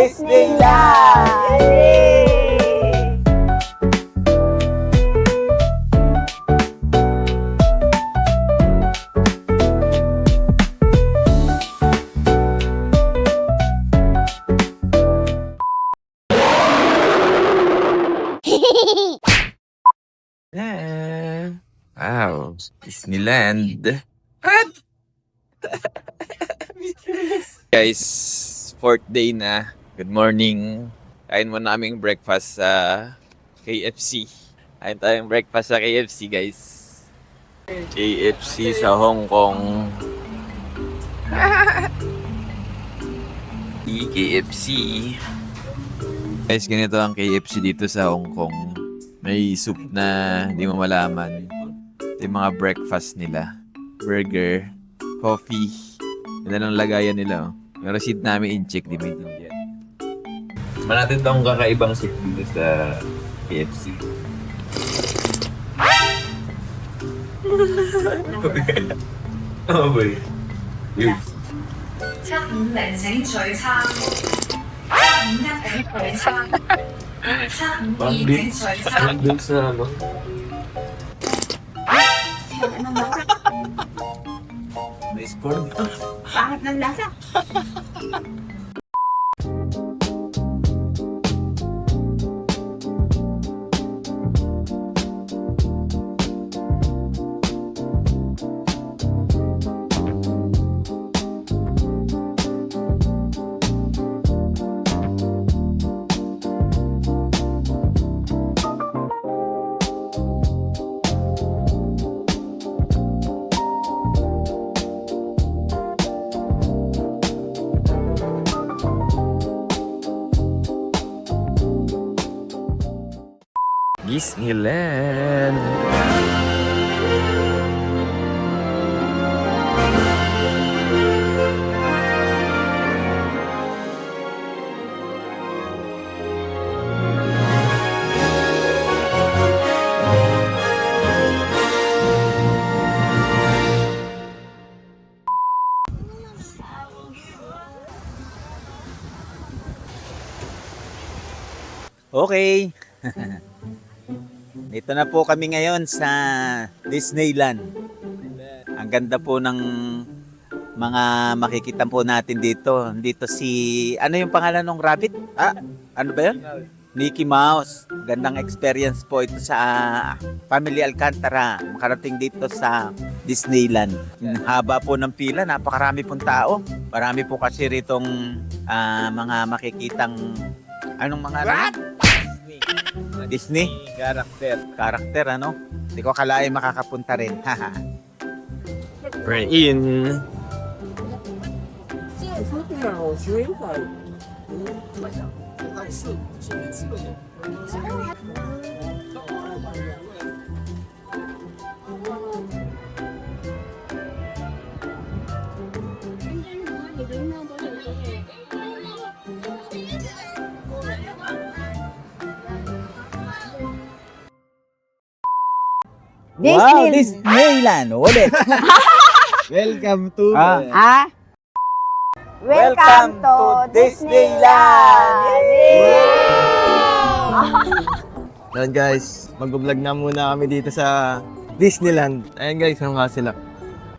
Disneyland! Yay! Wow, Disneyland. What? Guys, fourth day na. Good morning. Kain mo naming breakfast sa KFC. Kain tayong breakfast sa KFC, guys. KFC sa Hong Kong. KFC. Guys, ganito ang KFC dito sa Hong Kong. May soup na hindi mo malaman. Ito yung mga breakfast nila. Burger, coffee. Yan ang lagayan nila. Yung receipt namin in-check, di maintindihan. Natin itong kakaibang soup dito sa KFC. Oh boy. Yun. 7:50凌醒聚餐，7:1起餐，7:52整聚餐。 Dun sa ano? May score dito. Pangit ng lasa. Disneyland. Okay. Dito na po kami ngayon sa Disneyland. Ang ganda po ng mga makikita po natin dito. Dito si, ano yung pangalan ng rabbit? Ano ba yun? Mickey Mouse. Gandang experience po ito sa Family Alcantara. Makarating dito sa Disneyland. Haba po ng pila, napakarami pong tao. Marami po kasi ritong mga makikitang, anong mga Disney? Karakter, ano? Hindi ko akalain makakapunta rin. We're in. Wow, Disneyland! Ulit! Welcome to Welcome to Disneyland! Yay! Yan guys, mag-vlog na muna kami dito sa Disneyland. Ayan guys, ano nga sila?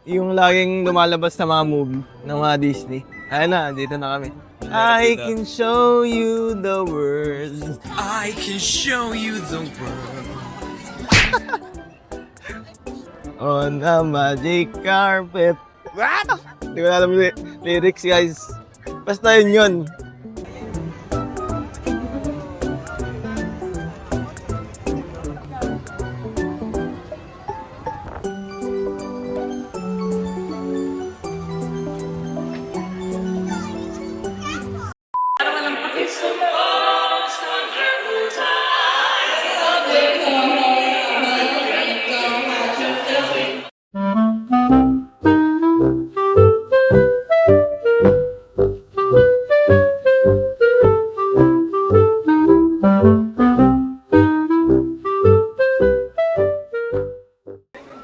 Yung laging lumalabas na mga movie ng mga Disney. Ayan na, dito na kami. I can show you the world. I can show you the world. On a magic carpet. What? Hindi ko na alam lyrics guys. Basta yun yun.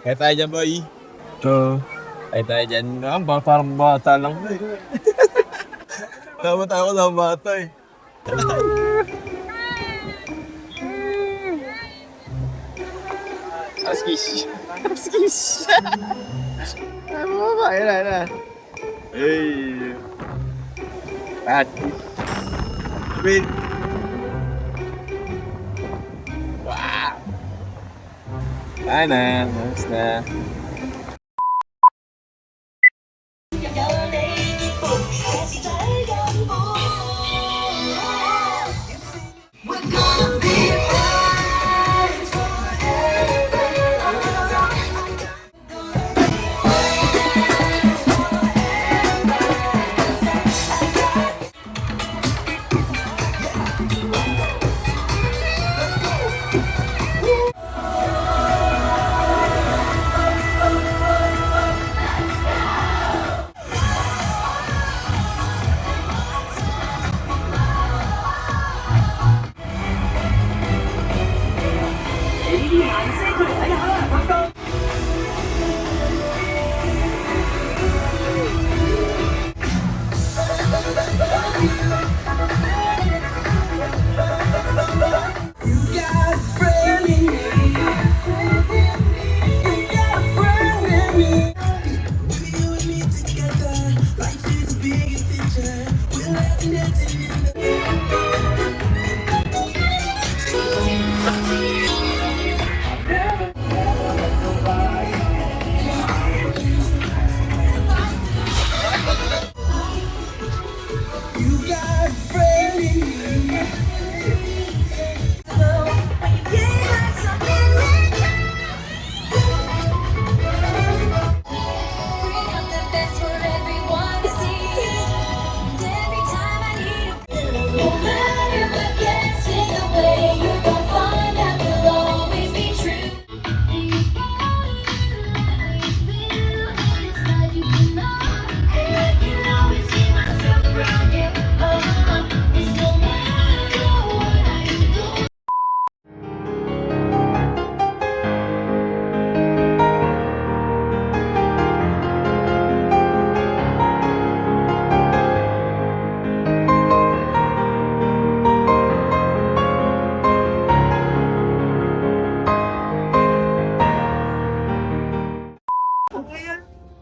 Kaya tayo dyan, boy. So, Kaya tayo dyan. parang bata lang. Dapat ako na bata eh. Huskies. Huskies. Ay, baba. Yan. Hey. At. Wait. Wow. Ana, mas na.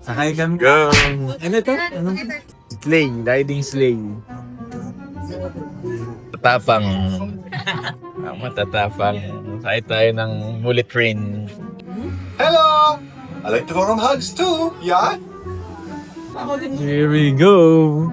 Sakay kami. Go. Ano to? Ano? Sling. Riding sling. Tatapang. Ang matatapang. Sakay tayo ng bullet train. Hello! I like to go on hugs too, yeah? Here we go.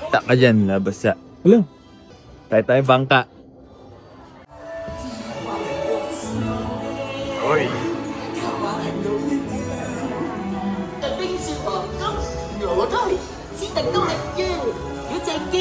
Taka dyan, nabasa. Wala. Tayo bangka. Oy. 冰雪皇宮，我都係指定都係嘅，要正經。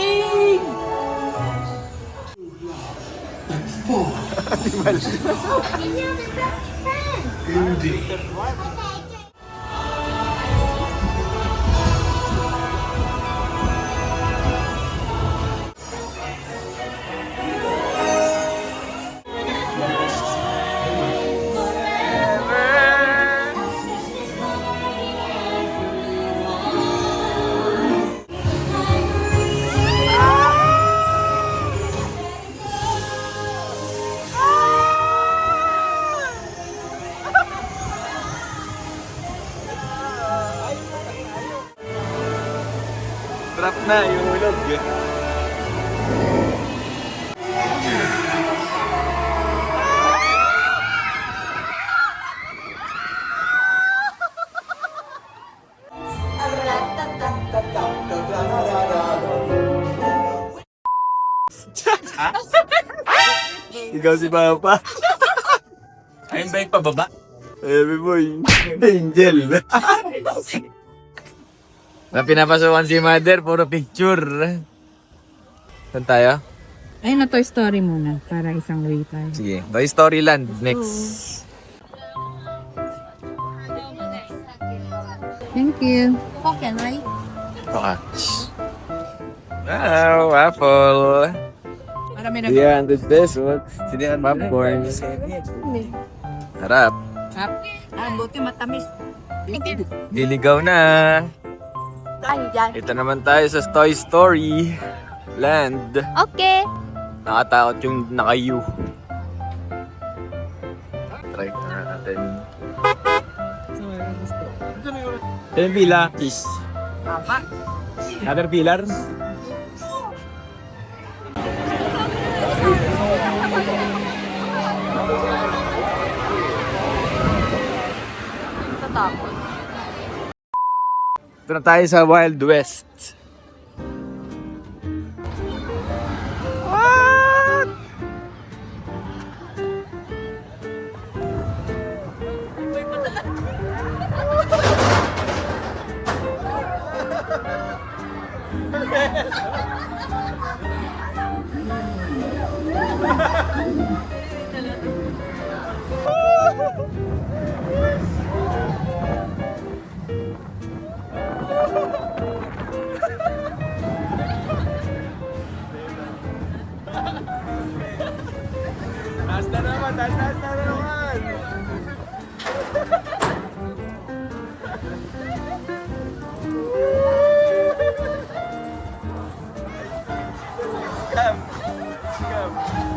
Trap na yung ulog. Ikaw si Papa. Ayun ba yung pababa? Baby boy. Angel. Na pinapasukan si Mother, puro picture. Saan tayo? Ayun na, Toy Story muna. Para isang way tayo. Sige, Toy Story Land next. Thank you. Okay, right? Okay. Wow, waffle. Marami na. Yeah, and this what? Popcorn. Harap. Buti matamis. Liligaw na. Tayo dyan. Ito naman tayo sa Toy Story Land. Okay. Nakatakot yung naka-U. Try na natin. Ito yung pila. Kiss. Another pillar. Ito na tayo sa Wild West. Taas na naman.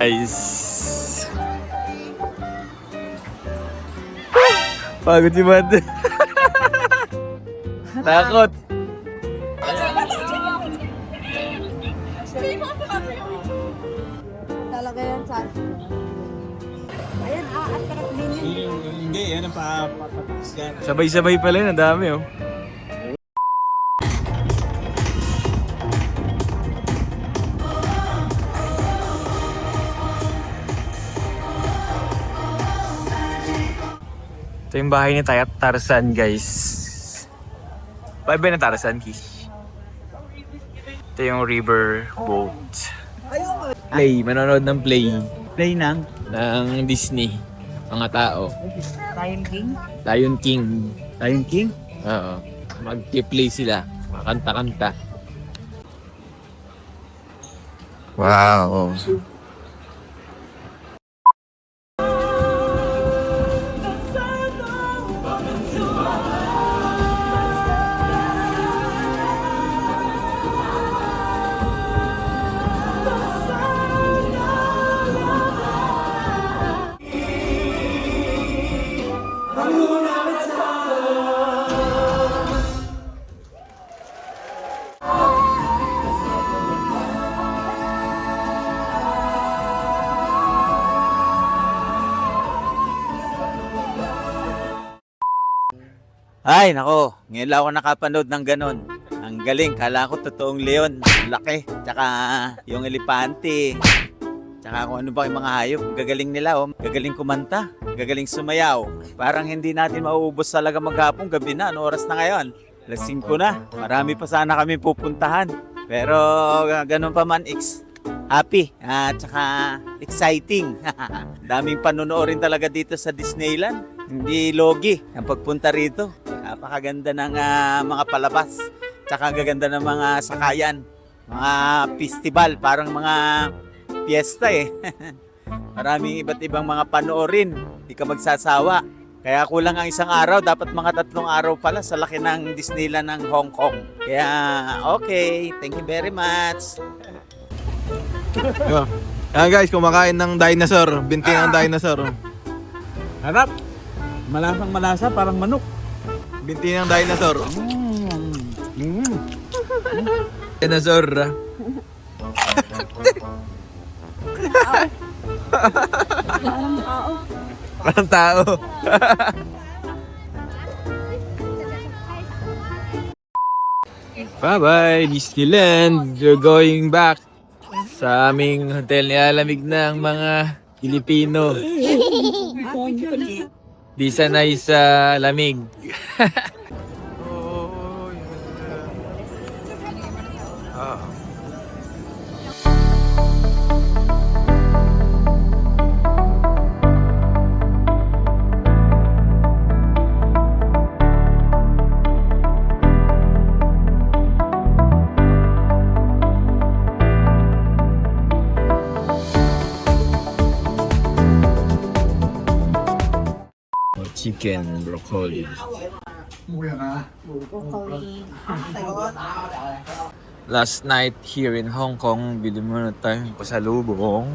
Nice. Pagod si Mother. Takot. Talaga yan, San. Ayan, attract din yun. Hindi, yan ang papatakas yan. Sabay-sabay pala yun. Ang dami oh. Ito yung bahay ni Tarzan, guys. Bahay ba na Tarzan, Kish? Ito yung river boat. Play, manonood ng play. Play ng Ng Disney. Mga tao. Lion King. Lion King. Lion King. Oo. Mag-play sila. Makanta-kanta. Wow. Ay, nako. Ngayon lang ako nakapanood ng ganon. Ang galing. Kala ko totoong leon. Ang laki. Tsaka yung elepante. Tsaka kung ano ba yung mga hayop. Gagaling nila, oh. Gagaling kumanta. Gagaling sumayaw. Parang hindi natin mauubos talaga maghapon. Gabi na. Ano oras na ngayon? Alas 5 na. Marami pa sana kami pupuntahan. Pero ganon pa man, happy. At tsaka exciting. Daming panonoorin talaga dito sa Disneyland. Hindi logi ang pagpunta rito. Napakaganda ng mga palabas. Tsaka gaganda ng mga sakayan. Mga festival. Parang mga piyesta eh. Maraming iba't ibang mga panoorin. Hindi ka magsasawa. Kaya kulang ang isang araw. Dapat mga 3 araw pala sa laki ng Disneyland ng Hong Kong. Kaya okay. Thank you very much. Ayan guys, kumakain ng dinosaur. Binti ng dinosaur. Harap. Malasang malasa, parang manok. Binti ng dinosaur. Dinosaur. Parang tao. Bye-bye, Disneyland. You're going back sa aming hotel. Nilalamig na ang mga Pilipino. Di sanay sa lamig. Chicken, broccoli. Last night here in Hong Kong, bili muna tayong pasalubong.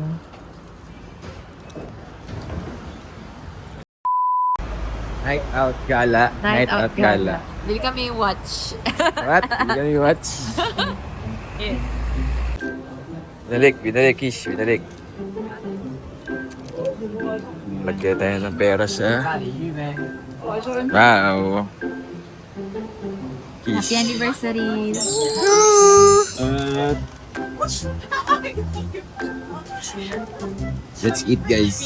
Night out gala. Night out gala. Bili kami watch. What? Bili kami watch? Yes. Binalik, Kish. Binalik. Lagyan tayo ng pera sa... Wow! Happy anniversary. Let's eat, guys.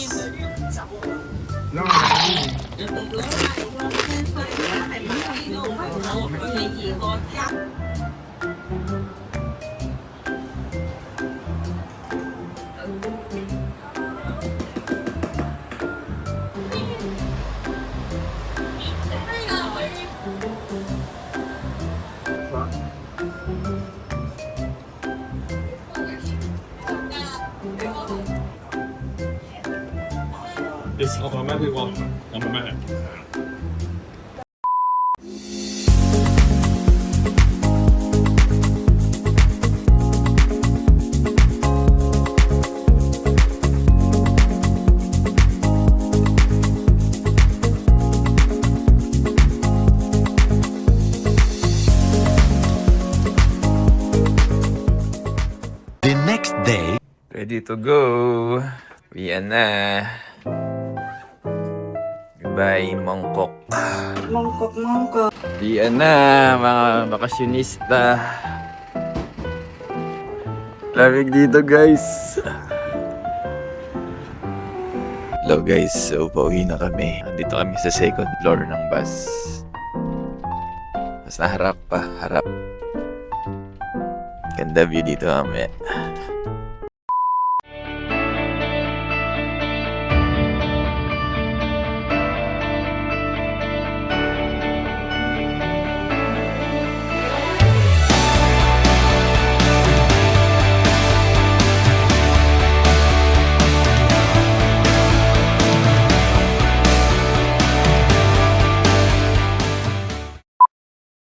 The next day. Ready to go. Uwian na. Goodbye, Mongkok. Mongkok. Uwian na, mga bakasyonista. Lamig dito, guys. Hello, guys. So, pauwi na kami. Andito kami sa second floor ng bus. Mas naharap pa. Harap. Ganda view dito mamaya.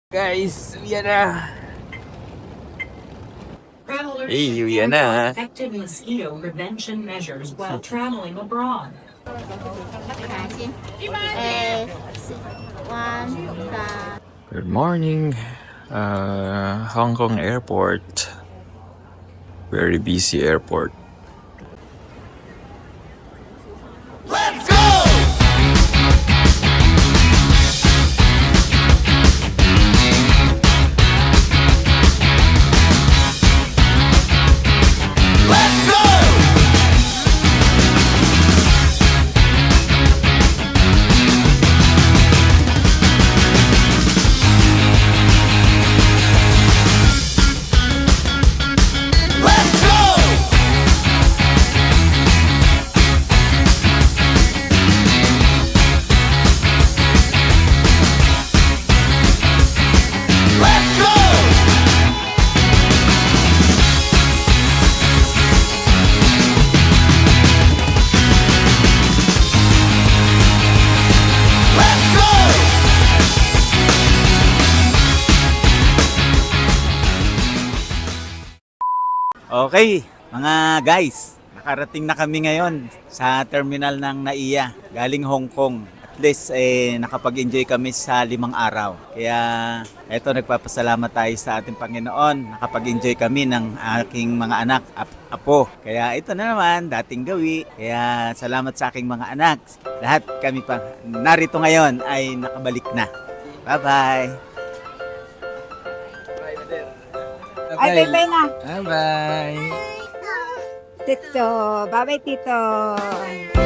Guys, uwian na. Hey, uwian na. Effective mosquito prevention measures while traveling abroad. Good morning. Hong Kong Airport. Very busy airport. Okay, mga guys, nakarating na kami ngayon sa terminal ng NAIA, galing Hong Kong. At least nakapag-enjoy kami sa 5 araw. Kaya eto, nagpapasalamat tayo sa ating Panginoon. Nakapag-enjoy kami ng aking mga anak, apo. Kaya ito na naman, dating gawi. Kaya salamat sa aking mga anak. Lahat kami pa narito ngayon ay nakabalik na. Bye-bye! Ay, bye-bye na. Bye-bye. Tito. Bye-bye, Tito.